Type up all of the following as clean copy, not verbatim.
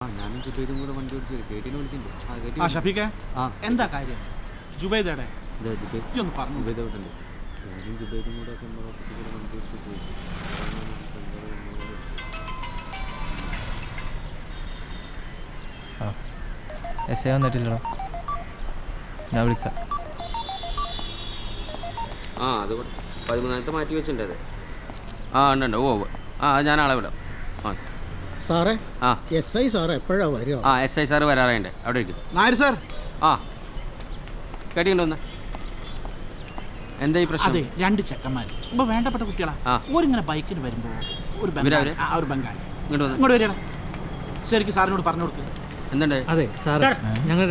ഞാനും ജുബൈദും കൂടെ വണ്ടി ഓടിച്ചു കേട്ടിനെ വിളിച്ചിട്ടുണ്ട്. ഷഫീഖേ, എന്താ കാര്യം? ജുബൈദയുടെ ഒന്ന് പറഞ്ഞു. ജുബൈദ് വിട്ടുണ്ട്. ഞാനും ജുബൈദും കൂടെ വണ്ടി ഓടിച്ചു പോയി. എസ് വന്നിട്ടില്ലല്ലോ, ഞാൻ വിളിക്കാം. അത് 13ാമത്തെ മാറ്റി വെച്ചിട്ടുണ്ട്. അതെ ഉണ്ട്. ഞാൻ ആളെ വിടാം. സാറേ, SI സാർ എപ്പോഴാ വരിക? SI സാറ് വരാറുണ്ട്. അവിടെ ഇരിക്കും. നായർ സാർ, കേട്ടിട്ടുണ്ടോ? എന്താ ഈ പ്രശ്നം? അതെ, 2 ചെക്കന്മാർ ഇപ്പൊ വേണ്ടപ്പെട്ട കുട്ടികളാ. ഒരിങ്ങനെ ബൈക്കിന് വരുമ്പോ ഒരു ബംഗാളി ഇങ്ങോട്ട് വരികയാണ്. ശരിക്കും സാറിനോട് പറഞ്ഞു കൊടുക്കുക. എന്തുണ്ട്? അതെ സാർ, ഞങ്ങൾ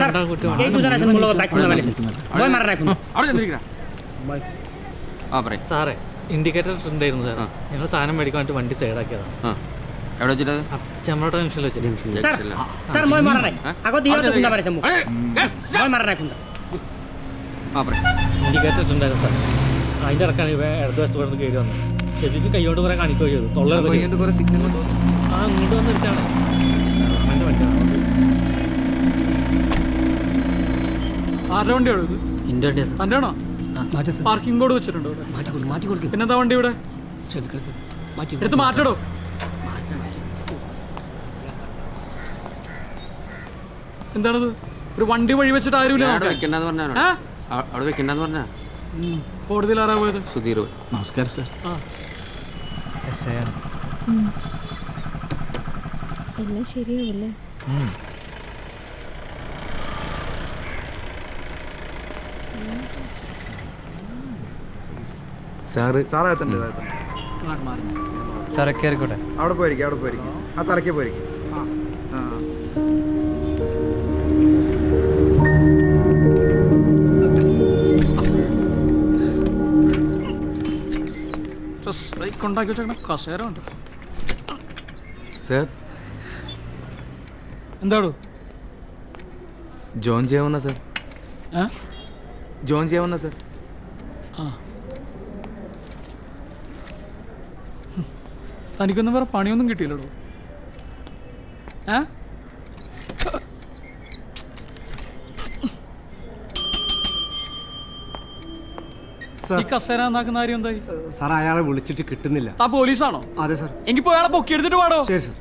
സാറേ ഇൻഡിക്കേറ്റർ ഉണ്ടായിരുന്നു സാർ. ഞങ്ങൾ സാധനം മേടിക്കാൻ വേണ്ടി വണ്ടി സൈഡാക്കിയതാണ്. എവിടെ വെച്ചിട്ടത്? ചെമ്മറോട്ട ജംഗ്ഷനിൽ വെച്ചിട്ട്. ഇൻഡിക്കേറ്റർ ഉണ്ടായിരുന്നു സാർ. അതിൻ്റെ ഇടക്കാണ് ഇടതുവശത്ത് കൊണ്ട് കയറി വന്നത്. ഷെഫിക്ക് കൈകൊണ്ട് കുറെ കാണിക്കുകയോ ചെയ്തു. തൊള്ളയിൽ കുറെ സിഗ്നൽ ഇങ്ങോട്ട് വന്ന് വെച്ചാണ് എൻ്റെ വണ്ടിയാണ്. ആരുടെ വണ്ടിയാണോ ഇത്? എൻ്റെ വണ്ടിയാണ്. തൻ്റെ ആണോ? പാർക്കിംഗ് ബോർഡ് വെച്ചിട്ടുണ്ടോ? പിന്നെന്താ വണ്ടി ഇവിടെ എടുത്ത് മാറ്റടോ. എന്താണത്? ഒരു വണ്ടി വഴി വെച്ചിട്ട് ആരുമില്ല. അവിടെ വെക്കണ്ടെന്ന് പറഞ്ഞാ കോടതിയിൽ ആരാ പോയത്? സുധീർ. നമസ്കാരം സാർ. എല്ലാം ശരിയാവില്ലേ? സാറേ കയറിക്കോട്ടെ. അവിടെ പോയിരിക്കും. ആ തലയ്ക്ക് പോയിരിക്കും. കൊണ്ടാക്കി വെച്ചേക്കണ കസേര ഉണ്ട്. സാർ, എന്താടോ? ജോയിൻ ചെയ്യാവുന്ന സാർ. ജോയിൻ ചെയ്യാവുന്ന സാർ. തനിക്കൊന്നും വേറെ പണിയൊന്നും കിട്ടിയില്ലടോ. ഈ കസേര എന്താക്കുന്ന കാര്യം എന്തായി? സാർ, അയാളെ വിളിച്ചിട്ട് കിട്ടുന്നില്ല. ആ പോലീസാണോ? അതെ സാർ. എങ്കിൽ പോയി അയാളെ പൊക്കി എടുത്തിട്ട് പാടോ. ശരി സാർ.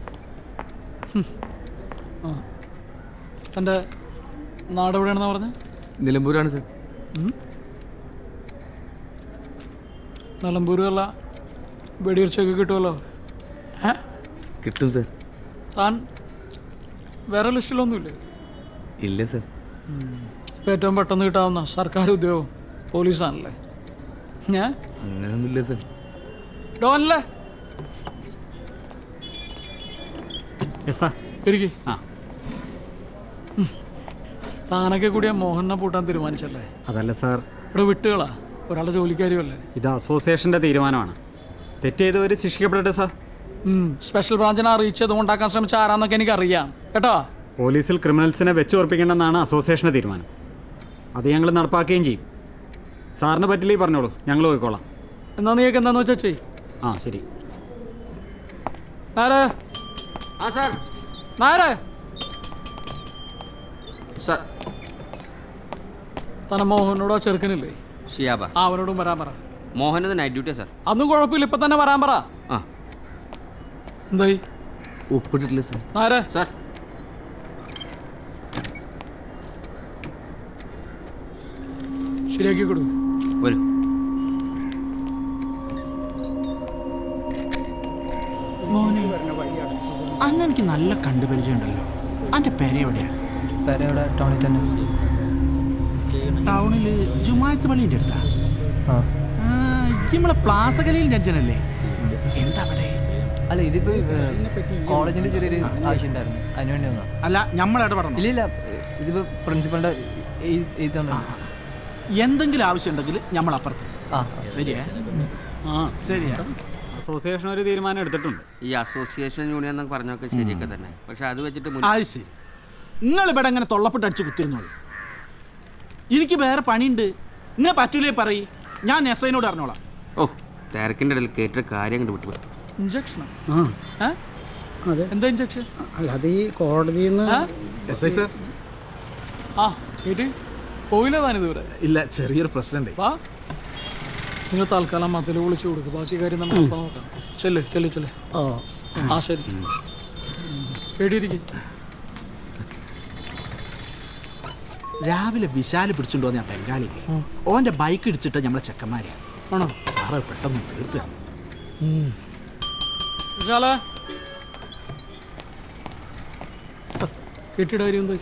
തൻ്റെ നാട് എവിടെയാണെന്നാ പറഞ്ഞത്? നിലമ്പൂരാണ് സാർ. നിലമ്പൂരല്ല, വെടിയിറച്ചൊക്കെ കിട്ടുമല്ലോ. കിട്ടും സാർ. താൻ വേറെ ലിസ്റ്റിലൊന്നുമില്ലേ? ഇല്ല സാർ. ഇപ്പം ഏറ്റവും പെട്ടെന്ന് കിട്ടാവുന്ന സർക്കാർ ഉദ്യോഗം പോലീസാണല്ലേ? ഞാൻ അങ്ങനെയൊന്നുമില്ല സാർ. ഡോനല്ലേ ഇരിക്കി. താനൊക്കെ കൂടിയാ മോഹനെ പൂട്ടാൻ തീരുമാനിച്ചല്ലേ? അതല്ല സാർ. ഇവിടെ വിട്ടുകളാ, ഒരാളുടെ ജോലിക്കാരിയല്ലേ? ഇത് അസോസിയേഷൻ്റെ തീരുമാനമാണ്. തെറ്റ് ചെയ്തവർ ശിക്ഷിക്കപ്പെടട്ടെ സാർ. സ്പെഷ്യൽ ബ്രാഞ്ചിനെ അറിയിച്ചത് ഉണ്ടാക്കാൻ ശ്രമിച്ച ആരാന്നൊക്കെ എനിക്കറിയാം കേട്ടോ. പോലീസിൽ ക്രിമിനൽസിനെ വെച്ചുറപ്പിക്കേണ്ടെന്നാണ് അസോസിയേഷൻ്റെ തീരുമാനം. അത് ഞങ്ങൾ നടപ്പാക്കുകയും ചെയ്യും. സാറിന് പറ്റില്ലേ പറഞ്ഞോളൂ, ഞങ്ങൾ പോയിക്കോളാം. എന്നാ നീയൊക്കെ എന്താന്ന് വെച്ചാ ചെയ്. ശരി. നായരെ, നായരെ, തന്നെ മോഹനോടോ ചെറുക്കനില്ലേ? ഷിയാബ. അവനോടും വരാൻ പറ. മോഹനത് നൈറ്റ് ഡ്യൂട്ടിയാ സാർ. അതൊന്നും കുഴപ്പമില്ല, ഇപ്പൊ തന്നെ വരാൻ പറ. എന്തായി? ഒപ്പിട്ടിട്ടില്ല സാർ. നായരെ സാർ, ശരിയാക്കി കൊടുക്കും. വരൂ. മോനെ, അന്ന് എനിക്ക് നല്ല കണ്ടുപരിചയം ഉണ്ടല്ലോ. അന്റെ പേര് എവിടെയാ? ഇവിടെ ടൗണിൽ തന്നെ. ടൗണില് ജുമായത്ത് പള്ളിന്റെ അടുത്താ? നമ്മളെ പ്ലാസ കലയിൽ ജഡ്ജനല്ലേ? എന്താ അവിടെ? അല്ല, ഇതിപ്പോ കോളേജിന്റെ ചെറിയൊരു ആവശ്യം ഉണ്ടായിരുന്നു, അതിനുവേണ്ടി വന്നോ? അല്ല, നമ്മൾ ഇടപെടണം. ഇല്ല, ഇതിപ്പോ പ്രിൻസിപ്പളിന്റെ എന്തെങ്കിലും ആവശ്യം ഉണ്ടെങ്കിൽ നമ്മൾ അപ്പുറത്ത്. ശരിയാ? ശരിയാ. അസോസിയേഷൻ ഒരു തീരുമാനം എടുത്തിട്ടുണ്ട്. ഈ അസോസിയേഷൻ യൂണിയൻ എന്നൊക്കെ പറഞ്ഞൊക്കെ ശരിയൊക്കെ തന്നെ. പക്ഷെ അത് വെച്ചിട്ട് അത് ശരി, നിങ്ങൾ ഇവിടെ ഇങ്ങനെ തൊള്ളപ്പെട്ട് അടിച്ച് കുത്തിരുന്നോളൂ. എനിക്ക് വേറെ പണിയുണ്ട്. നിങ്ങൾ പറ്റൂലേ പറയ്, ഞാൻ എസ്ഐനോട് അറിഞ്ഞോളാം. തിരക്കിൻ്റെ ഇടയിൽ കേട്ടിട്ട് കാര്യം കണ്ട് വിട്ടു. ഇഞ്ചക്ഷനോ? അതെ. എന്താ ഇഞ്ചക്ഷൻ? അല്ല അത് ഈ കോടതിയിൽ നിന്ന് SI സാർ. ആ കേട്ടി പോയില്ല താനിതുവരെ? ഇല്ല, ചെറിയൊരു പ്രശ്നമുണ്ട്. വാ, നിങ്ങൾ തൽക്കാലം മതിൽ വിളിച്ചു കൊടുക്കും, ബാക്കി കാര്യം നമ്മൾ അപ്പം നോക്കാം. ചെല്ല് ചെല്ല് ചെല്ല്. ഓ ആ ശരി, കേട്ടിരിക്കും. രാവിലെ വിശാല് പിടിച്ചുകൊണ്ട് വന്ന ബംഗാളിക്ക് ഓന്റെ ബൈക്ക് ഇടിച്ചിട്ട് നമ്മളെ ചെക്കന്മാരെയാണ്. ആണോ? സാറ് പെട്ടെന്ന് തീർത്ത് വിശാല കേട്ടിയുടെ കാര്യം എന്തായി?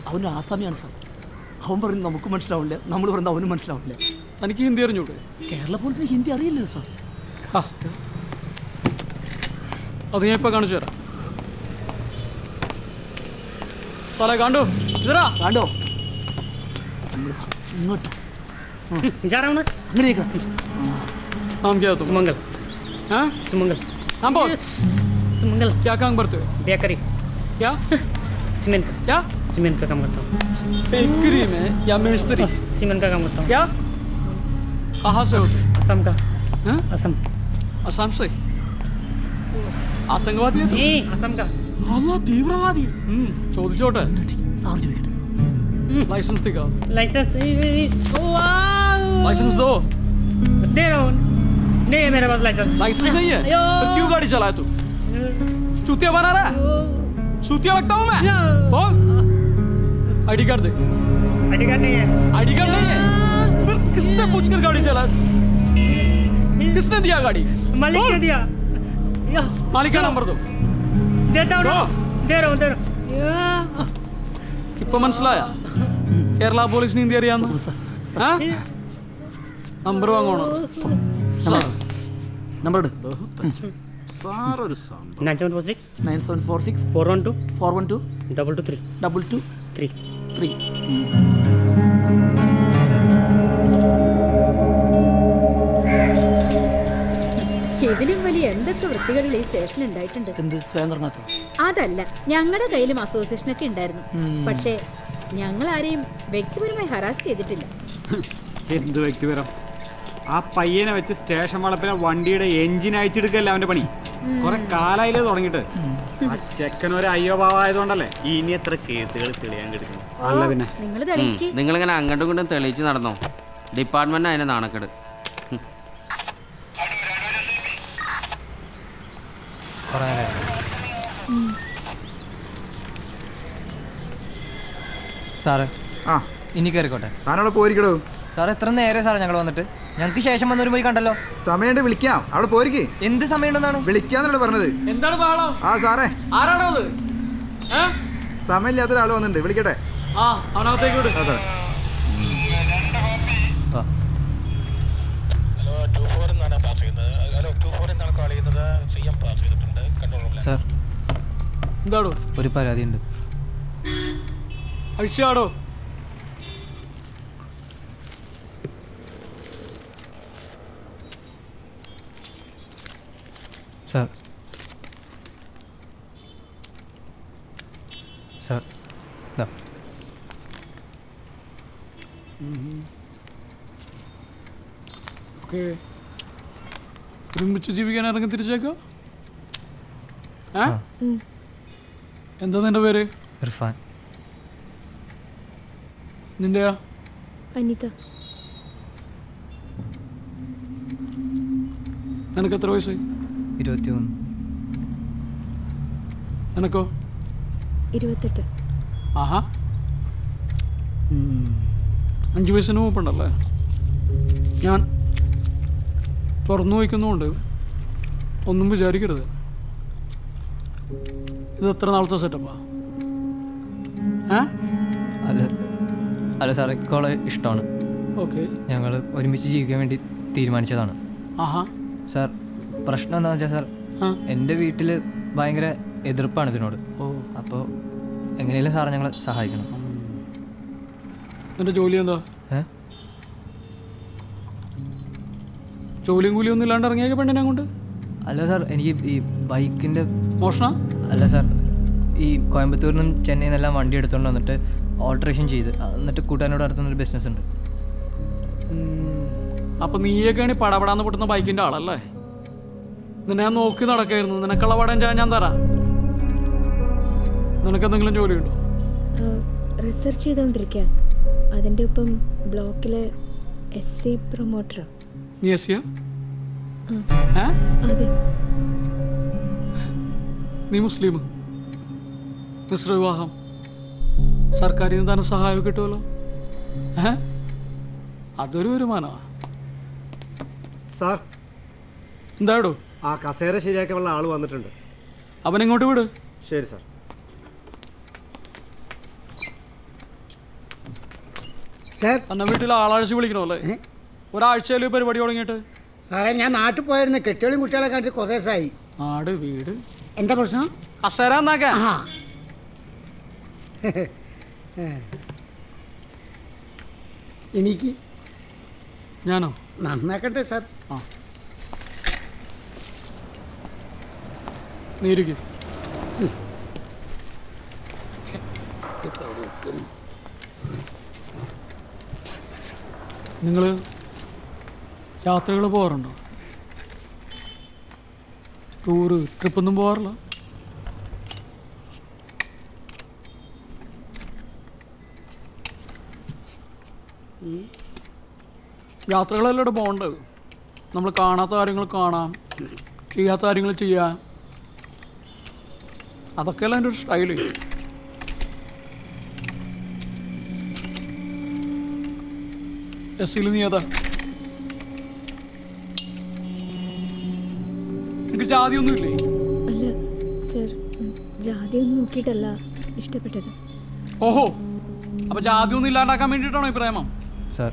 അവന് ആസാമിയാണ് സാർ. അവൻ പറയുന്നത് നമുക്ക് മനസ്സിലാവില്ല, നമ്മൾ പറയുന്നത് അവനും മനസ്സിലാവില്ല. തനിക്ക് ഹിന്ദി അറിഞ്ഞൂടെ? കേരള പോലീസിന് ഹിന്ദി അറിയില്ലല്ലോ സാർ. അത് ഞാൻ ഇപ്പം കാണിച്ചു തരാം. സാറേ കണ്ടു ഇതറാ കണ്ടോ? ഇങ്ങോട്ട് അങ്ങനെ नाम क्या है तुम? सुमंगल. हाँ सुमंगल. नाम बोल. सुमंगल. क्या काम करते हो? बेकरी. क्या? सीमेंट. क्या? सीमेंट का काम करता हूँ. बेकरी में या मिस्त्री? सीमेंट का काम करता हूँ. क्या? कहाँ से हो? असम का. हाँ? असम. असम से? आतंकवादी है तुम? नहीं, असम का. अल्लाह तीव्रवादी. ചോദിച്ചോട്ടെ. സാർ ചോദിക്കട്ടെ. लाइसेंस दिखाओ. लाइसेंस. लाइसेंस दो. दे रहा हूँ. नहीं है मेरे पास लाइसेंस. लाइसेंस नहीं है? फिर क्यों गाड़ी चलाया तू? चूतिया बना रहा है? चूतिया लगता हूँ मैं? बोल. आईडी कार्ड दे. आईडी कार्ड नहीं है. आईडी कार्ड नहीं है? फिर किससे पूछकर गाड़ी चलाया? किसने दिया गाड़ी? मालिक ने दिया. मालिक का नंबर दो. देता हूँ. दे रहा हूँ. ഇപ്പൊ മനസ്സിലായ കേരള പോലീസിന് ഹിന്ദി അറിയാന്ന്? നമ്പർ വാങ്ങണം. നമ്പർ സാറൊരു സംഭവം. 9746 9746 412 412 223 223 3. 3 ഇതിലും വലിയ എന്തൊക്കെ വൃത്തികളിൽ ഈ സ്റ്റേഷൻ ഉണ്ടായിട്ടുണ്ട്. എന്ത് ഫാൻ കറങ്ങാത്ത? അതല്ല, ഞങ്ങളുടെ കയ്യിലും അസോസിയേഷനൊക്കെ ഉണ്ടായിരുന്നു. പക്ഷേ ഞങ്ങൾ ആരെയും വ്യക്തിപരമായി ഹറാസ് ചെയ്തിട്ടില്ല. എന്ത് വ്യക്തിപരം? ആ പയ്യനെ വെച്ച് സ്റ്റേഷൻ വളപ്പിലെ വണ്ടിയുടെ എഞ്ചിൻ അയച്ചെടുക്കല്ല അവന്റെ പണി. കുറെ കാലായില്ലേ തുടങ്ങിയിട്ട്. ആ ചെക്കനൊരു അയ്യോഭാവായതുകൊണ്ടല്ലേ ഇനി എത്ര കേസുകൾ തെളിയാൻ കിടക്കുന്നു. അല്ല പിന്നെ നിങ്ങൾ തെളിയിക്ക്. നിങ്ങളിങ്ങനെ അങ്ങോട്ടും ഇങ്ങോട്ടും തെളിയിച്ച് നടന്നോ? ഡിപ്പാർട്ട്മെന്റ് അതിനെ നാണക്കേട്. സാറേ ആ ഇനി കയറിക്കോട്ടെ. താനവിടെ പോയിരിക്കടോ. സാർ എത്ര നേരെ സാറേ ഞങ്ങൾ വന്നിട്ട്? ഞങ്ങൾക്ക് ശേഷം വന്നൊരു പോയി കണ്ടല്ലോ. സമയമുണ്ട്, വിളിക്കാം. അവിടെ പോയിരിക്കേ. എന്ത് സമയമുണ്ടെന്നാണ് വിളിക്കാന്നാണ് പറഞ്ഞത്. എന്താണ് ബഹളം? ആ സാറേ, ആരാണോ അത്? സമയമില്ലാത്ത ഒരാൾ വന്നിട്ടുണ്ട്, വിളിക്കട്ടെ. ആ അവനകത്തേക്ക് വിട്. ആ സാറേ. സാർ എന്താടോ? ഒരു പരാതി ഉണ്ട്. അഴിച്ചാടോ? സാർ സാർ ഇതാ. ഓക്കെ, ഒരുമിച്ച് ജീവിക്കാൻ ഇറങ്ങി തിരിച്ചേക്കാം. എന്താ നിന്റെ പേര്? ഇർഫാൻ. നിന്റെയാ? അനിത. നിനക്ക് എത്ര വയസ്സായി? 21. നിനക്കോ? 28. ആഹാ, 5 വയസ്സിന് മൂപ്പുണ്ടല്ലേ? ഞാൻ തുറന്നു വയ്ക്കുന്നുണ്ട്, ഒന്നും വിചാരിക്കരുത്. ഇത് എത്ര നാളത്തെ സെറ്റപ്പാ? അല്ല അല്ല സാറേ, ഇക്കോളെ ഇഷ്ടമാണ്. ഓക്കെ, ഞങ്ങൾ ഒരുമിച്ച് ജീവിക്കാൻ വേണ്ടി തീരുമാനിച്ചതാണ്. ആഹാ. സാർ പ്രശ്നം എന്താണെന്ന് വെച്ചാൽ സാർ, എൻ്റെ വീട്ടിൽ ഭയങ്കര എതിർപ്പാണ് ഇതിനോട്. അപ്പോൾ എങ്ങനെയാലും സാറ് ഞങ്ങളെ സഹായിക്കണം. എൻ്റെ ജോലി എന്താ? ജോലിയും കൂലിയും ഒന്നും ഇല്ലാണ്ട് ഇറങ്ങിയ പെണ്ണിനെ കൊണ്ട്? അല്ല സാർ, എനിക്ക് ഈ ബൈക്കിൻ്റെ മോഷണ? അല്ല സാർ, ഈ കോയമ്പത്തൂരിൽ നിന്നും ചെന്നൈയിൽ നിന്നെല്ലാം വണ്ടി എടുത്തുകൊണ്ട് വന്നിട്ട് ഓൾട്രേഷൻ ചെയ്ത് എന്നിട്ട് കൂട്ടുകാരനോട് നടത്തുന്നൊരു ബിസിനസ് ഉണ്ട്. അപ്പം നീയൊക്കെയാണ് ഈ പടപടാന്ന് പൊട്ടുന്ന ബൈക്കിൻ്റെ ആളല്ലേ? നിന്നെ ഞാൻ നോക്കി നടക്കായിരുന്നു. നിനക്കുള്ള പടം ഞാൻ തരാം. നിനക്ക് എന്തെങ്കിലും ജോലിയുണ്ടോ? റിസർച്ച് ചെയ്തുകൊണ്ടിരിക്കുക. അതിൻ്റെ ഒപ്പം ബ്ലോക്കിലെ SC പ്രൊമോട്ടർ. നീ SC? അതെ. നീ മുസ്ലിം, മിശ്ര വിവാഹം, സർക്കാരിൽ നിന്ന് തന്നെ സഹായം കിട്ടുമല്ലോ. അതൊരു വരുമാനമാണ്. സാർ, എന്താടോ? ആ കസേര ശരിയാക്കാനുള്ള ആൾ വന്നിട്ടുണ്ട്. അവൻ ഇങ്ങോട്ട് വിട്. ശരി സാർ. സാർ, അന്ന വീട്ടിൽ ആളാഴ്ച വിളിക്കണമല്ലേ? ഒരാഴ്ചയിൽ പരിപാടി തുടങ്ങിയിട്ട്. സാറേ, ഞാൻ നാട്ടിൽ പോയിരുന്നു. കെട്ടികളും കുട്ടികളെ കണ്ടിട്ട് കുറേ ദിവസമായി. നാട് വീട് എന്താ പ്രശ്നം? കസേര എന്നാക്കാ. എനിക്ക് ഞാനോ? നന്നാക്കട്ടെ സാർ. ആ, നീ ഇരിക്കും. നിങ്ങൾ യാത്രകൾ പോകാറുണ്ടോ? ടൂറ്, ട്രിപ്പൊന്നും പോകാറില്ല? യാത്രകളെല്ലാം പോകേണ്ടത്. നമ്മൾ കാണാത്ത കാര്യങ്ങൾ കാണാം, ചെയ്യാത്ത കാര്യങ്ങൾ ചെയ്യാം. അതൊക്കെയല്ല എൻ്റെ ഒരു സ്റ്റൈല്. SCയിൽ നീ ഏതാ? എനിക്ക് ജാതിയൊന്നുമില്ലേ? അല്ല സർ, ജാതിയൊന്നും നോക്കിയിട്ടല്ല ഇഷ്ടപ്പെട്ടത്. ഓഹോ, അപ്പൊ ജാതിയൊന്നും ഇല്ലാണ്ടാക്കാൻ വേണ്ടിയിട്ടാണോ ഈ പ്രേമം? സാർ,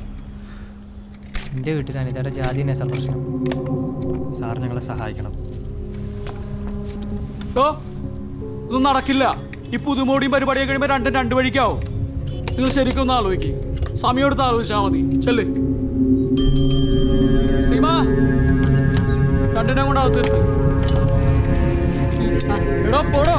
എൻ്റെ വീട്ടിൽ അനിതയുടെ ജാതി നേസർ പ്രശ്നം. സാർ ഞങ്ങളെ സഹായിക്കണം. ഇതൊന്നും നടക്കില്ല. ഈ പുതുമോടിയും പരിപാടിയൊക്കെ കഴിയുമ്പോൾ രണ്ടും രണ്ട് വഴിക്കാവും. നിങ്ങൾ ശരിക്കും ഒന്ന് ആലോചിക്കും. സമയം എടുത്ത് ആലോചിച്ചാൽ മതി. ചെല്ലേ സീമ, രണ്ടിനെ കൊണ്ട് അകത്ത് എടോ പോടോ.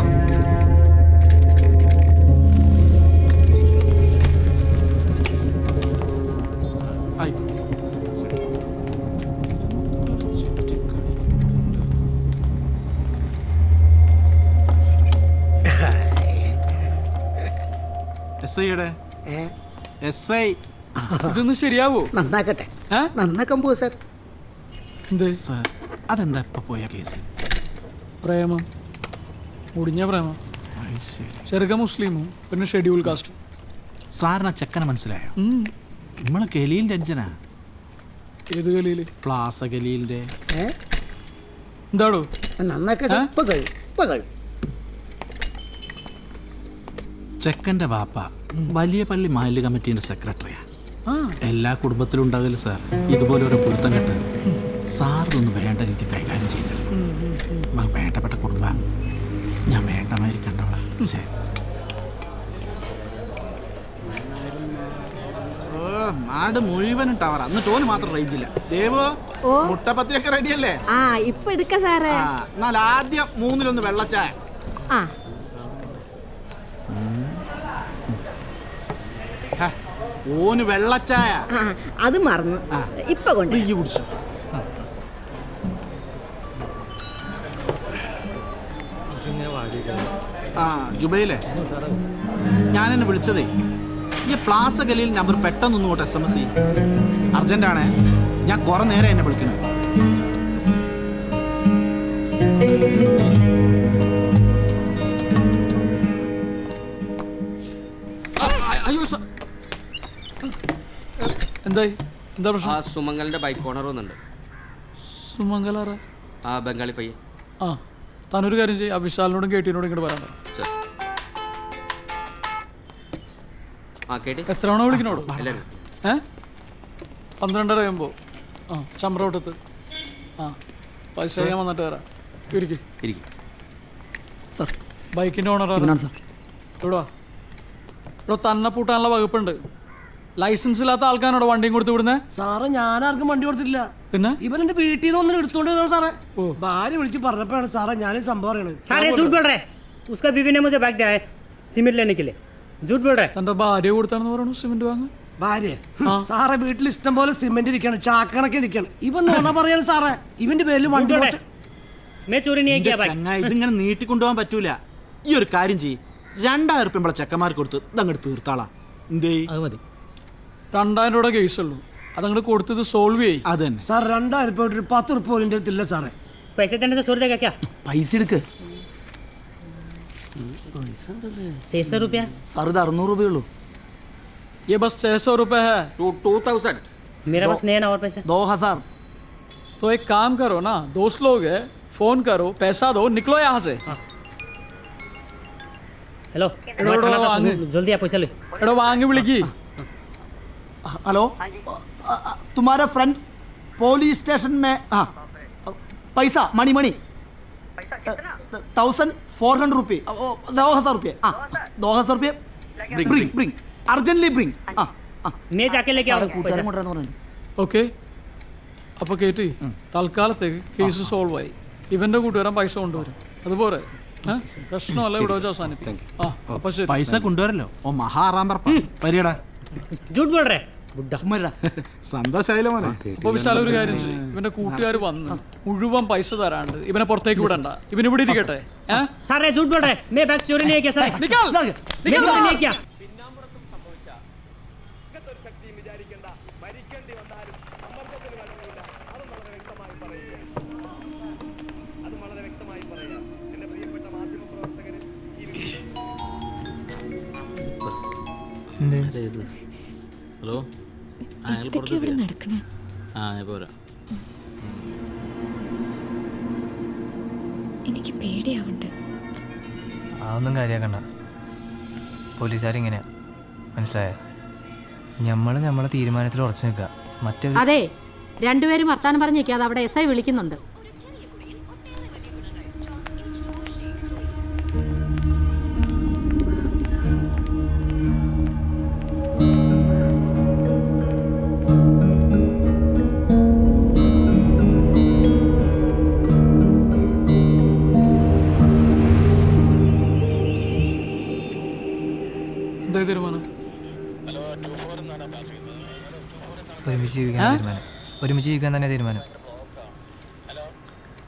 ഇതൊന്നും ശരിയാവോ? നന്നാക്കട്ടെ. നന്നാക്കാൻ പോവാ സാർ. അതെന്താ ഇപ്പൊ പോയ കേസ്? പ്രേമം, മുടിഞ്ഞ പ്രേമം. ചെറുക്ക മുസ്ലിമും പിന്നെ ഷെഡ്യൂൾ കാസ്റ്റ്. സാറിന് ആ ചെക്കനെ മനസ്സിലായോ? നമ്മളെ ഗലീലിന്റെ അഞ്ചനാ. ഏത് ഗലീല്? പ്ലാസ ഗലീലിന്റെ. എന്താടോ? ചെക്കൻ്റെ ബാപ്പ വലിയ പള്ളി മഹല്ല് കമ്മിറ്റീൻ്റെ സെക്രട്ടറിയാ. എല്ലാ കുടുംബത്തിലും ഉണ്ടാകില്ല സാർ ഇതുപോലെ ഒരു പൊരുത്തം കെട്ട്. സാറിതൊന്ന് വേണ്ട രീതി കൈകാര്യം ചെയ്തത്. വേണ്ടപ്പെട്ട കുടുംബം ഞാൻ വേണ്ടമാതിരി കണ്ടോളാം. ശരി. നാട് മുഴുവനും ടവർ. അന്ന് ടോന് മാത്രം റേഞ്ച് ഇല്ല. ദേവോ, മുട്ടപ്പത്തിയൊക്കെ റെഡിയല്ലേ? ഇപ്പൊ എടുക്ക സാറേ. എന്നാൽ ആദ്യം 3-1 വെള്ളച്ചായ. ഓന് വെള്ളച്ചായ. അത് മറന്നു. ഇപ്പൊ കൊണ്ട് ഈ കുടിച്ചോ. ജുബൈലേ, ഞാനെന്നെ വിളിച്ചതേ ഈ പ്ലാസ ഗലിയിൽ നമ്പർ പെട്ടെന്നൊന്നും കൂട്ടെ. SMS അർജന്റാണ്. ഞാൻ കുറെ നേരം എന്നെ വിളിക്കണം. എന്തായി? എന്താ പ്രശ്നം? ആ സുമംഗലിന്റെ ബൈക്ക് ഓണർ വന്നിട്ടുണ്ട്. സുമംഗലാറ? ആ ബംഗാളി പയ്യൻ. ആ, താനൊരു കാര്യം ചെയ്യും. ആ വിശാലിനോടും കേട്ടിനോടും ഇങ്ങോട്ട് പറയാൻ. എത്ര തവണ വിളിക്കണോടോ? 12:30 കഴിയുമ്പോൾ ചമ്പ്രോട്ടത്ത്. പൈസ ചെയ്യാൻ വന്നിട്ട് വരാം. ഇരിക്കും. ബൈക്കിൻ്റെ ഓണറാണ് സാർ. ഇവിടെ തന്നെ പൂട്ടാനുള്ള വകുപ്പുണ്ട്. ലൈസൻസ് ഇല്ലാത്ത ആൾക്കാരോട് വണ്ടിയും കൊടുത്ത് വിടുന്നേ? സാറേ, ഞാനാർക്കും വണ്ടി കൊടുത്തില്ല. പിന്നെ ഇവൻ എന്റെ വീട്ടിൽ നിന്ന് ഒന്നും എടുത്തോണ്ട് വന്നാ സാറേ. ഭാര്യ വിളിച്ച് പറഞ്ഞപ്പോഴാണ് സാറേ ഞാൻ സംഭവം അറിയണത്. തന്റെ ഭാര്യ കൊടുത്താണെന്ന് പറയണു സിമെന്റ് വാങ്ങാൻ. ഭാര്യ? സാറേ, വീട്ടിൽ ഇഷ്ടം പോലെ സിമെന്റ് ഇരിക്കാണ്, ചാക്കണക്കെ ഇരിക്കാണ്. ഇവൻ നോണ പറയാണ് സാറേ. ഇവന്റെ പേരിൽ വണ്ടി ഇതിങ്ങനെ നീട്ടിക്കൊണ്ടുപോകാൻ പറ്റൂല. ഈ ഒരു കാര്യം ചെയ്യ്, 2000 ഉറുപ്പ്യ നമ്മളെ ചെക്കന്മാർക്ക് കൊടുത്ത് ഇതങ്ങോട്ട് തീർത്താളാ. എന്തേ? അത് മതി. 2000 രൂപയുടെ കേസുള്ളൂ, അതങ്ങോട്ട് കൊടുത്തത് സോൾവ് ചെയ്യും. അത് തന്നെ സാർ 2000 രൂപ 10 രൂപ പോലും എൻ്റെ അടുത്തില്ല സാറേ. പൈസ തന്നെ ചോറ് തേക്കാ ക്യാ? പൈസ എടുക്ക്. 600 रुपया സാർ ഇത് 600 രൂപയുള്ളൂ. ये बस 600 रुपये है. 2000. मेरा पास नहीं है ना और पैसा. 2000. तो एक काम करो ना, दोस्त लोग है, फोन करो, पैसा दो, निकलो यहाँ से. हेलो जल्दी आ पैसा ले. എടോ വാങ്ങി വിളിക്ക്. हेलो, तुम्हारा फ्रेंड पुलिस स्टेशन में. हाँ, पैसा मनी 1400 रुपये. 2000 रुपये. 2000 रुपये ब्रिंग अर्जेंटली ब्रिंग. मैं जाके लेके आऊँ. ഓക്കെ, അപ്പോൾ കേട്ടി തൽക്കാലത്തേക്ക് കേസ് സോൾവ് ആയി. ഇവന്റെ കൂട്ടുകാരൻ പൈസ കൊണ്ടുവരും, അതുപോലെ പ്രശ്നമല്ല ഇവിടെ വെച്ച് അവസാനിപ്പിക്കും. ആ അപ്പോൾ ശരി. പൈസ കൊണ്ടുവരല്ലോ. ഓ മഹാറാം പരിയടാ. झूठ बोल रहे. സന്തോഷായില്ല മോനെ. അപ്പോൾ വിശാല ഒരു കാര്യം ചെയ്യും, ഇവന്റെ കൂട്ടുകാർ വന്ന് മുഴുവൻ പൈസ തരാണ്ട് ഇവനെ പുറത്തേക്ക് വിടണ്ട, ഇവനിവിടെ ഇരിക്കട്ടെ. सारे झूठ बोल रहे. मैं बैग चोरी नहीं किया सर. നിക്കൽ नहीं किया. ഹലോ, നടക്കണേ? എനിക്ക് പേടിയാവുന്നുണ്ട്. അതൊന്നും കാര്യമാക്കണ്ട. പോലീസുകാരിങ്ങനെയാ, മനസ്സിലായോ? നമ്മളെ തീരുമാനത്തിൽ ഉറച്ചു നിൽക്കുക. മറ്റേ അതെ, രണ്ടുപേരും വർത്താനം പറഞ്ഞേക്കാതെ അവിടെ SI വിളിക്കുന്നുണ്ട്. തീരുമാനം ഒരുമിച്ച് ജീവിക്കാൻ തന്നെ തീരുമാനം.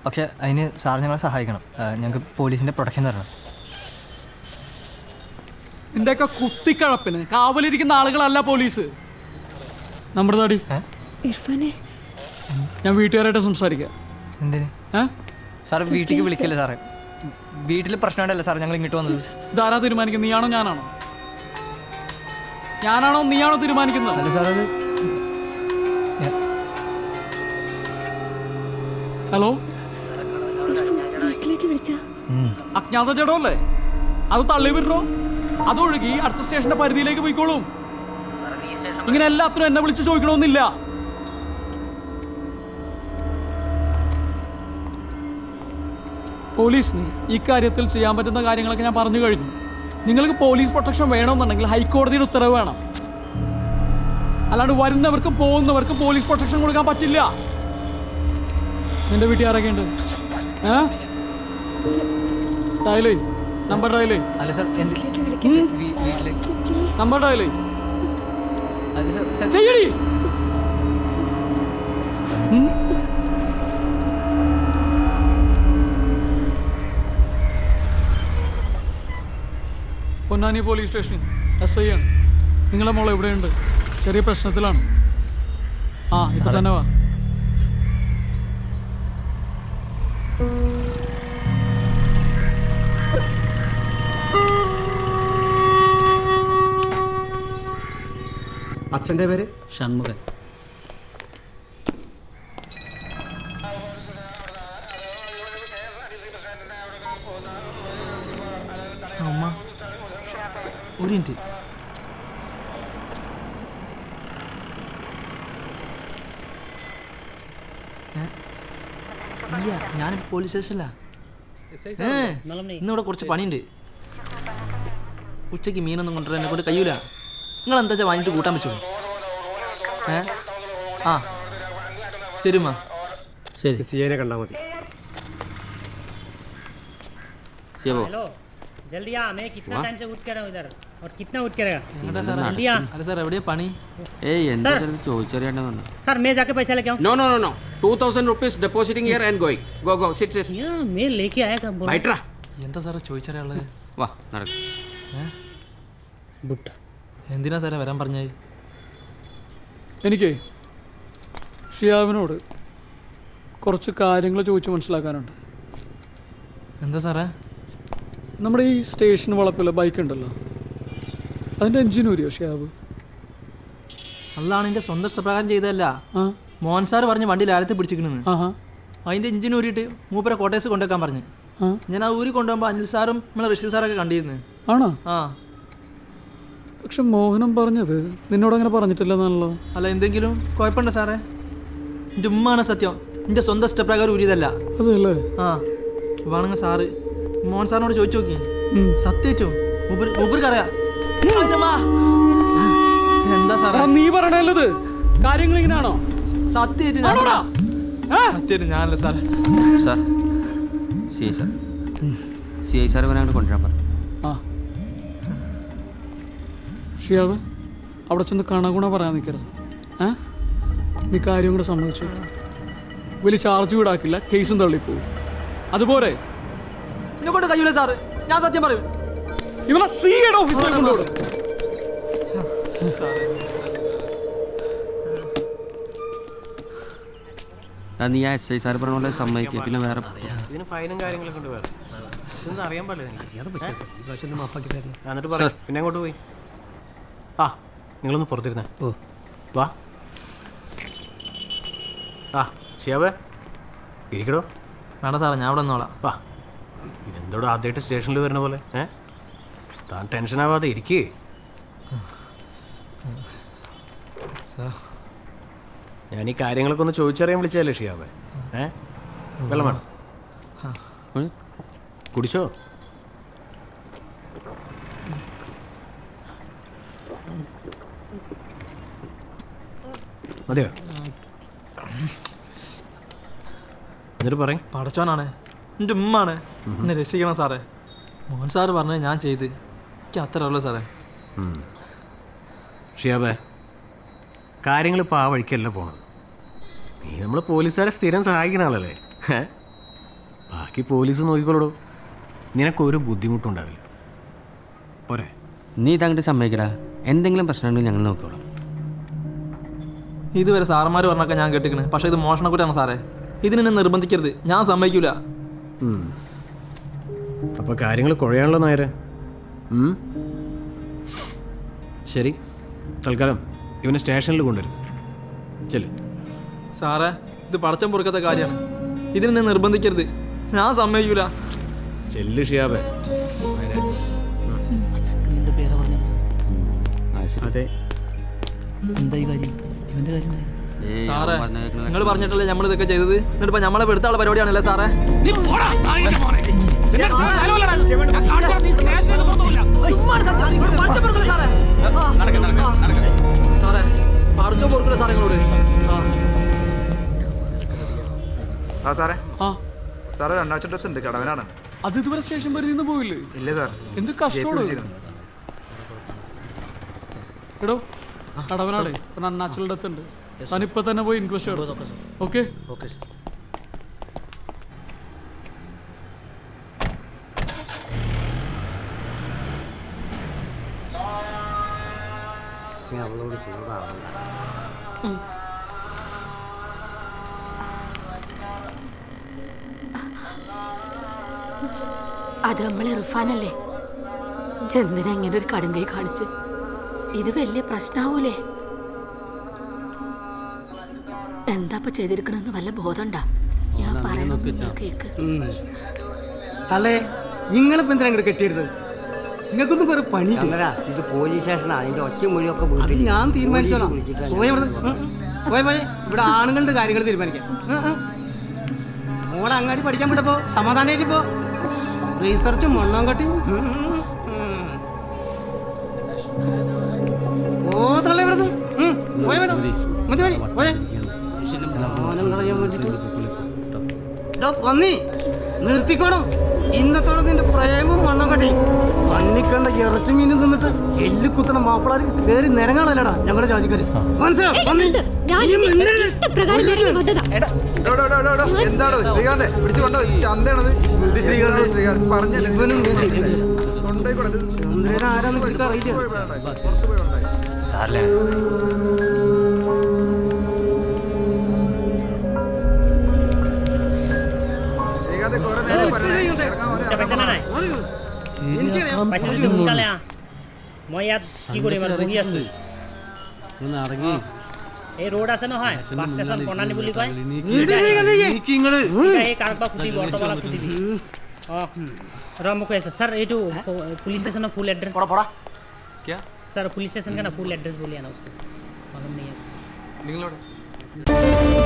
പക്ഷെ അതിന് സാർ ഞങ്ങളെ സഹായിക്കണം. ഞങ്ങൾക്ക് പോലീസിൻ്റെ പ്രൊട്ടക്ഷൻ തരണം. നിന്റെയൊക്കെ കുത്തിക്കഴപ്പിന് കാവലിരിക്കുന്ന ആളുകളല്ല പോലീസ്. നമ്മുടെ നാടി ഞാൻ വീട്ടുകാരായിട്ട് സംസാരിക്കാം. എന്തിന് സാർ വീട്ടിലേക്ക് വിളിക്കല്ലേ സാറേ? വീട്ടിൽ പ്രശ്നമുണ്ടല്ലോ സാർ ഞങ്ങൾ ഇങ്ങോട്ട് വന്നത്. ഇതാരാ തീരുമാനിക്കുന്നത്? നീയാണോ ഞാനാണോ? ഞാനാണോ നീയാണോ തീരുമാനിക്കുന്നത്? അല്ല സാർ, അത് ഹലോ, വീട്ടിലേക്ക് വിളിച്ചാ അജ്ഞാത ജഡമല്ലേ, അത് തള്ളി വിടണോ? അതൊഴുകി അടുത്ത സ്റ്റേഷന്റെ പരിധിയിലേക്ക് പോയിക്കോളും. ഇങ്ങനെ എല്ലാത്തിനും എന്നെ വിളിച്ച് ചോദിക്കണമെന്നില്ല. പോലീസിന് ഈ കാര്യത്തിൽ ചെയ്യാൻ പറ്റുന്ന കാര്യങ്ങളൊക്കെ ഞാൻ പറഞ്ഞു കഴിഞ്ഞു. നിങ്ങൾക്ക് പോലീസ് പ്രൊട്ടക്ഷൻ വേണമെന്നുണ്ടെങ്കിൽ ഹൈക്കോടതിയുടെ ഉത്തരവ് വേണം. അല്ലാണ്ട് വരുന്നവർക്കും പോകുന്നവർക്കും പോലീസ് പ്രൊട്ടക്ഷൻ കൊടുക്കാൻ പറ്റില്ല. നിന്റെ വീട്ടിൽ ആരൊക്കെ ഉണ്ട്? ഡയലേ നമ്പർ ഡയലേ. അല്ല സാർ, നമ്പർ ഡയലേ അല്ല സാർ ചെയ്യടി. പൊന്നാനി പോലീസ് സ്റ്റേഷൻ SI ആണ്. നിങ്ങളെ മോളെ എവിടെയുണ്ട്? ചെറിയ പ്രശ്നത്തിലാണ്. ഇപ്പൊ തന്നെ വാ. അച്ഛൻ്റെ പേര് ഷൺമുഖൻ. അമ്മ ഒരു മിനിറ്റ്. ഇല്ല, ഞാൻ പോലീസ് സ്റ്റേഷനിലാ. ഇന്നിവിടെ കുറച്ച് പണിയുണ്ട്. ഉച്ചയ്ക്ക് മീനൊന്നും കൊണ്ടുവരാൻ എന്നെ കൊണ്ട് കഴിയൂല. നിങ്ങൾ എന്താ വെച്ചാൽ വാങ്ങിയിട്ട് കൂട്ടാൻ പറ്റുമോ? ശരി മാ. ശരി, സിയെ കണ്ടാൽ മതി. हेलो जल्दी आ. मैं कितना टाइम से उठ के रहा हूँ इधर और कितना उठ के रहेगा? जल्दी आ. അല്ല സാർ, എവിടെയാ പണി? എന്താ ചോദിച്ചറിയണ്ടെന്നുണ്ട്. सर मैं जाके पैसा लेके आऊँ. No. 2000 rupees depositing here and going. Go. Sit. मैं लेके आया था. बैठ रहा. എന്താ സാറേ ചോദിച്ചറിയാനുള്ളത്? വാ നടക്ക്. എന്തിനാ സാറേ വരാൻ പറഞ്ഞത്? എനിക്ക് ഷിയാബിനോട് കുറച്ച് കാര്യങ്ങൾ ചോദിച്ച് മനസ്സിലാക്കാനുണ്ട്. എന്താ സാറേ? നമ്മുടെ ഈ സ്റ്റേഷൻ വളപ്പിലെ ബൈക്ക് ഉണ്ടല്ലോ, അതിൻ്റെ എൻജിൻ ഊരിയോ ഷിയാബ്? അതാണ് എൻ്റെ സ്വന്തം ഇഷ്ടപ്രകാരം ചെയ്തതല്ല. മോഹൻ സാർ പറഞ്ഞ് വണ്ടി ലാലത്തെ പിടിച്ചിരിക്കണെന്ന്. അതിൻ്റെ എഞ്ചിൻ ഊരിയിട്ട് മൂപ്പരെ കോട്ടേഴ്സ് കൊണ്ടുവെക്കാൻ പറഞ്ഞ് ഞാൻ ആ ഊരി കൊണ്ടുപോകുമ്പോൾ അനിൽ സാറും നമ്മളെ റഷീദ് സാറൊക്കെ കണ്ടിരുന്നു. ആണോ? ആ. പക്ഷെ മോഹനം പറഞ്ഞത് നിന്നോടങ്ങനെ പറഞ്ഞിട്ടില്ലെന്നാണല്ലോ. അല്ല, എന്തെങ്കിലും കുഴപ്പമുണ്ടോ സാറേ? എൻ്റെ ഉമ്മാണ് സത്യം, എൻ്റെ സ്വന്തം ഇഷ്ടപ്രകാരം ഊരിയതല്ല. അതല്ലേ? ആ, വേണമെങ്കിൽ സാറ് മോഹൻ സാറിനോട് ചോദിച്ചു നോക്കി. സത്യം മൂപ്പർക്കറിയാം. എന്താ സാറേ നീ പറയണല്ലത്? കാര്യങ്ങൾ ഇങ്ങനെയാണോ? സത്യമായിട്ട് ഞാനല്ല sir. Sir C I sir വരാണ്ട് കൊണ്ടുവരാൻ പറഞ്ഞു. ആ ഷിയാബ്, അവിടെ ചെന്ന് കാണാഗുണ പറയാൻ നിൽക്കരുത്. നീ കാര്യം കൂടെ സമ്മതിച്ചു. വലിയ ചാർജ് വീടാക്കില്ല, കേസും തള്ളിപ്പോവും. അതുപോലെ എന്നെ കൊണ്ട് കഴിയൂല സാറ്, ഞാൻ സത്യം പറയും. ഇവനെ സിഐയുടെ ഓഫീസിൽ കൊണ്ടുപോകും. നീ ആ എസ് ഐ സാർ പറഞ്ഞ പോലെ സമ്മതിക്കുക. പിന്നെ വേറെ ഇതിന് ഫൈനും കാര്യങ്ങളൊക്കെ ഉണ്ട്. വേറെ ഇതൊന്നും അറിയാൻ പാടില്ല എനിക്ക്. എന്നിട്ട് പറ, പിന്നെ അങ്ങോട്ട് പോയി. ആ, നിങ്ങളൊന്ന് പുറത്തിരുന്നേ. ഓ, വാ. ആ ഷിയാബേ, ഇരിക്കടോ. വേണ്ട സാറേ, ഞാൻ അവിടെ നിന്നോളാം. വാ. ഇതെന്തോടെ ആദ്യമായിട്ട് സ്റ്റേഷനിൽ വരുന്ന പോലെ? താൻ ടെൻഷനാവാതെ ഇരിക്കേ. ഞാൻ ഈ കാര്യങ്ങളൊക്കെ ഒന്ന് ചോദിച്ചറിയാൻ വിളിച്ചതല്ലേ ഷിയാബേ? വെള്ളം വേണം? കുടിച്ചോ? മതിയോ? എന്നിട്ട് പറയും. പടച്ചോനാണ്, എൻ്റെ ഉമ്മാണ്. എന്നെ രക്ഷിക്കണം സാറേ. മോഹൻ സാറ് പറഞ്ഞത് ഞാൻ ചെയ്ത്. എനിക്ക് അത്ര ഉള്ളൂ സാറേ. ഷിയാബേ, കാര്യങ്ങൾ ഇപ്പോൾ ആ വഴിക്കല്ല പോണത്. നീ നമ്മൾ പോലീസുകാരെ സ്ഥിരം സഹായിക്കുന്ന ആളല്ലേ? ബാക്കി പോലീസ് നോക്കിക്കോളൂ. നിനക്കൊരു ബുദ്ധിമുട്ടുണ്ടാവില്ല. പോരെ? നീ ഇതങ്ങോട്ട് സമ്മതിക്കടാ. എന്തെങ്കിലും പ്രശ്നമുണ്ടെങ്കിൽ ഞങ്ങൾ നോക്കിക്കോളാം. ഇതുവരെ സാറന്മാർ പറഞ്ഞൊക്കെ ഞാൻ കേട്ടിക്കണ്. പക്ഷേ ഇത് മോഷണക്കുറ്റാണ് സാറേ. ഇതിനെന്നെ നിർബന്ധിക്കരുത്, ഞാൻ സമ്മതിക്കൂല. അപ്പോൾ കാര്യങ്ങൾ കുഴയാണല്ലോ നേരെ. ശരി, തൽക്കാലം ഇവനെ സ്റ്റേഷനിൽ കൊണ്ടുവരുത്. ചെല്ലു. സാറേ, ഇത് പടച്ചം പൊറുക്കാത്ത കാര്യമാണ്. ഇതിനെന്നെ നിർബന്ധിക്കരുത്, ഞാൻ സമ്മതിക്കൂല. ചെല്ലു ഷിയാബേ. അതെ, എന്താ ഈ കാര്യം? ഇവന്റെ കാര്യം സാറേ, നിങ്ങൾ പറഞ്ഞിട്ടല്ലേ നമ്മൾ ഇതൊക്കെ ചെയ്തത്? എന്നിട്ടിപ്പോ നമ്മളെ പെടുത്താനുള്ള പരിപാടിയാണല്ലേ സാറേ? സാറേ, പടച്ചോ പൊറുക്കില്ല സാറേ നിങ്ങളോട്. ആ സാറേ, സാറേ രണ്ടാഴ്ച കടവനാണ്. അത് ഇതുവരെ സ്റ്റേഷൻ പരിധിയിൽ നിന്ന് പോയില്ലേ? ഇല്ല സാർ. എന്ത് കഷ്ടമാണ്. എടോ, കടവനാടേ ഒരു അൺനാച്ചുറൽ ഡെത്ത് ഉണ്ട്. താനിപ്പോൾ തന്നെ പോയി ഇൻക്വസ്റ്റ് എടുത്തു. ഓക്കെ? ഓക്കെ. അവളോട് ചൂടാവണ്ട. അത് നമ്മളെ ഇർഫാനല്ലേ? ചന്ദന ഇങ്ങനെ ഒരു കടുങ്കൈ കാണിച്ച് ഇത് വലിയ പ്രശ്നാവൂലേ? എന്താ ചെയ്തിരിക്കണെന്ന് വല്ല ബോധണ്ടാ? ഞാൻ പറയണൊക്കെ കേക്ക്. തള്ളേ, നിങ്ങളിപ്പോ എന്തിനാ ഇങ്ങോട്ട് കെട്ടിയെടുത്തത്? നിങ്ങൾക്കൊന്നും വേറെ പണി. ഇത് പോലീസ് സ്റ്റേഷനാണ്. അതിന്റെ ഒച്ച മൊഴിയൊക്കെ ഞാൻ തീരുമാനിച്ചോളാം. പോയ ഇവിടെ ആണുങ്ങളുടെ കാര്യങ്ങൾ തീരുമാനിക്കാം. മോളെ അങ്ങാടി പഠിക്കാൻ വിട്ടപ്പോ സമാധാനമായിട്ട് പോ. റീസർച്ചും മണ്ണാൻ കട്ടി തള്ളേ ഇവിടെ പോയ മതി മതി പോയേ. പന്നി നിർത്തിക്കോണം. ഇന്നത്തോടെ നിന്റെ പ്രേമം മണ്ണം കട്ടി പന്നിക്കണ്ട ഇറച്ചി മീനും തിന്നിട്ട് എല്ലു കുത്തണ മാപ്പിളാർക്ക് കേറി നിരങ്ങാണല്ലടാ ഞങ്ങളുടെ ജാതിക്കാര് എന്താണോ ശ്രീകാന്ത് പിടിച്ചു കൊണ്ടോ ചന്തയാണത് ശ്രീകാന്ത് പറഞ്ഞല്ലേ ആരാന്ന് അറിയില്ല ശ്രീകാന്ത് കുറെ നേരം মই ইয়াত কি কৰিম আৰু বহি আছো এই ৰোড আছে নহয় বাছ ষ্টেচন কণানি বুলি কয় এই কাৰোবাক সুধিবি অটোৱালাক সুধিবি ৰ মোক কৈ আছো ছাৰ এইটো পুলিচ ষ্টেচনৰ ফুল এড্ৰেছ क्या सर पुलिस स्टेशन का ना फुल एड्रेस बोलिए ना उसको मालूम नहीं है उसको निकलो